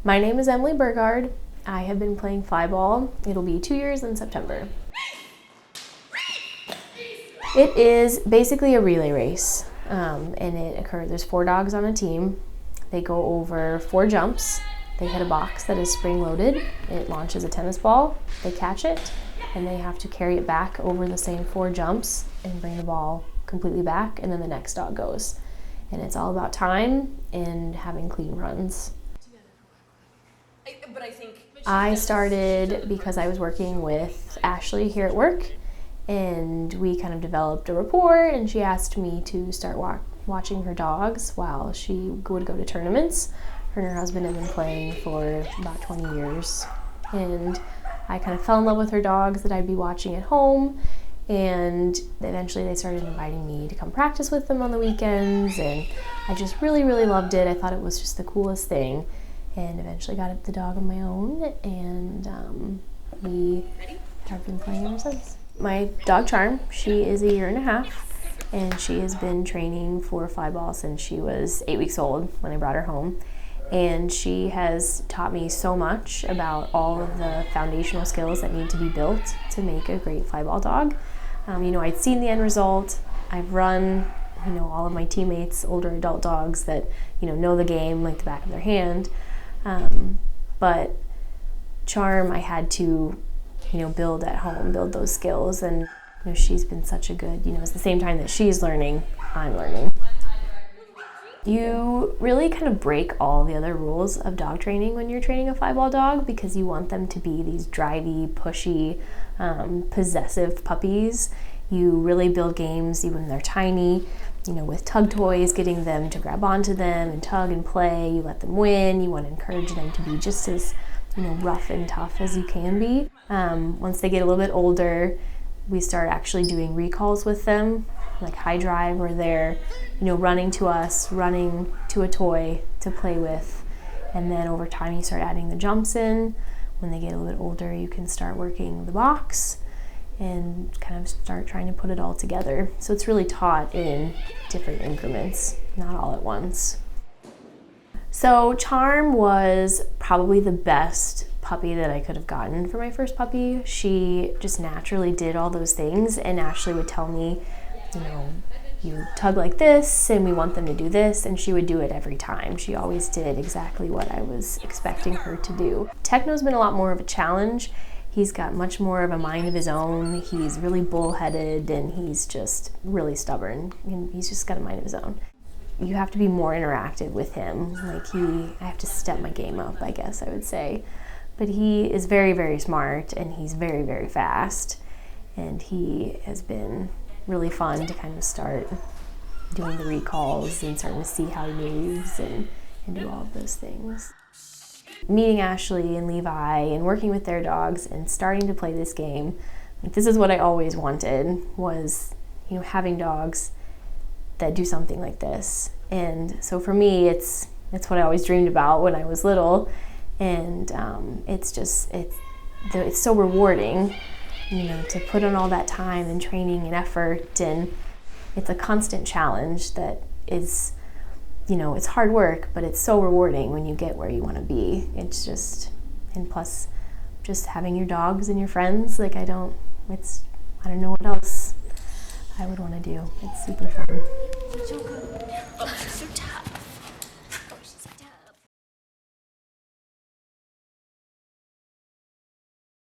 My name is Emily Burgard. I have been playing Flyball. It'll be 2 years in September. It is basically a relay race, and there's 4 dogs on a team. They go over 4 jumps. They hit a box that is spring-loaded. It launches a tennis ball. They catch it, and they have to carry it back over the same 4 jumps and bring the ball completely back, and then the next dog goes. And it's all about time and having clean runs. I started because I was working with Ashley here at work, and we kind of developed a rapport, and she asked me to start watching her dogs while she would go to tournaments. Her and her husband have been playing for about 20 years, and I kind of fell in love with her dogs that I'd be watching at home, and eventually they started inviting me to come practice with them on the weekends, and I just really, really loved it. I thought it was just the coolest thing. And eventually got the dog on my own, and we have been playing ever since. My dog Charm, she is 1.5 years, and she has been training for Flyball since she was 8 weeks old when I brought her home. And she has taught me so much about all of the foundational skills that need to be built to make a great Flyball dog. I'd seen the end result. I've run, all of my teammates, older adult dogs that, know the game like the back of their hand. But Charm, I had to, build at home, build those skills, and she's been such a good, it's the same time that she's learning, I'm learning. You really kind of break all the other rules of dog training when you're training a Flyball dog, because you want them to be these drivey, pushy, possessive puppies. You really build games even when they're tiny, with tug toys, getting them to grab onto them and tug and play. You let them win. You want to encourage them to be just as, rough and tough as you can be. Once they get a little bit older, we start actually doing recalls with them, like high drive, where they're, running to us, running to a toy to play with. And then over time, you start adding the jumps in. When they get a little bit older, you can start working the box and kind of start trying to put it all together. So it's really taught in different increments, not all at once. So Charm was probably the best puppy that I could have gotten for my first puppy. She just naturally did all those things, and Ashley would tell me, you tug like this, and we want them to do this, and she would do it every time. She always did exactly what I was expecting her to do. Techno's been a lot more of a challenge. He's got much more of a mind of his own. He's really bullheaded, and he's just really stubborn, and he's just got a mind of his own. You have to be more interactive with him. I have to step my game up, I guess I would say. But he is very, very smart, and he's very, very fast. And he has been really fun to kind of start doing the recalls and starting to see how he moves and do all of those things. Meeting Ashley and Levi and working with their dogs and starting to play this game, this is what I always wanted, was having dogs that do something like this. And so for me, it's what I always dreamed about when I was little, and it's so rewarding, to put in all that time and training and effort, and it's a constant challenge that is, it's hard work, but it's so rewarding when you get where you want to be. And plus, just having your dogs and your friends, I don't know what else I would want to do. It's super fun.